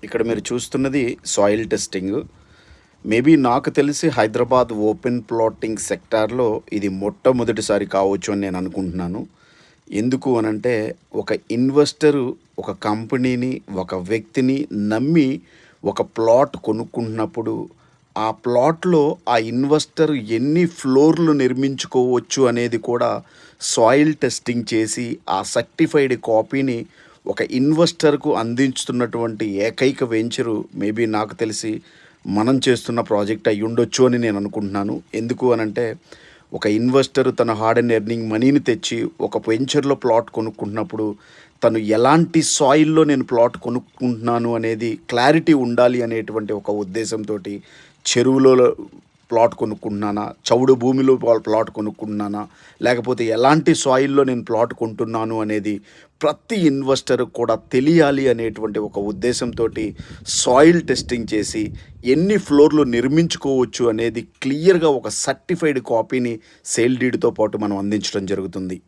ఇక్కడ మీరు చూస్తున్నది సాయిల్ టెస్టింగ్. మేబీ నాకు తెలిసి హైదరాబాద్ ఓపెన్ ప్లాటింగ్ సెక్టార్‌లో ఇది మొట్టమొదటిసారి కావచ్చు అని నేను అనుకుంటున్నాను. ఎందుకు అనంటే ఒక ఇన్వెస్టరు ఒక కంపెనీని, ఒక వ్యక్తిని నమ్మి ఒక ప్లాట్ కొనుక్కుంటున్నప్పుడు, ఆ ప్లాట్‌లో ఆ ఇన్వెస్టర్ ఎన్ని ఫ్లోర్‌లు నిర్మించుకోవచ్చు అనేది కూడా సాయిల్ టెస్టింగ్ చేసి, ఆ సర్టిఫైడ్ కాపీని ఒక ఇన్వెస్టర్‌కు అందించుతున్నటువంటి ఏకైక వెంచరు మేబీ నాకు తెలిసి మనం చేస్తున్న ప్రాజెక్ట్ అయ్యుండొచ్చు అని నేను అనుకుంటున్నాను. ఎందుకు అనంటే, ఒక ఇన్వెస్టర్ తన హార్డ్ అండ్ ఎర్నింగ్ మనీని తెచ్చి ఒక వెంచర్‌లో ప్లాట్ కొనుక్కుంటున్నప్పుడు, తను ఎలాంటి సాయిల్‌లో నేను ప్లాట్ కొనుక్కుంటున్నాను అనేది క్లారిటీ ఉండాలి అనేటువంటి ఒక ఉద్దేశంతోటి చెరువులో ప్లాట్ కొనుక్కుంటున్నానా? చౌడు భూమిలో ప్లాట్ కొనుక్కుంటున్నానా? లేకపోతే ఎలాంటి సాయిల్‌లో నేను ప్లాట్ కొంటున్నాను అనేది ప్రతి ఇన్వెస్టర్‌కి కూడా తెలియాలి అనేటువంటి ఒక ఉద్దేశంతోటి సాయిల్ టెస్టింగ్ చేసి, ఎన్ని ఫ్లోర్‌లు నిర్మించుకోవచ్చు అనేది క్లియర్‌గా ఒక సర్టిఫైడ్ కాపీని సేల్ డీడ్‌తో పాటు మనం అందించడం జరుగుతుంది.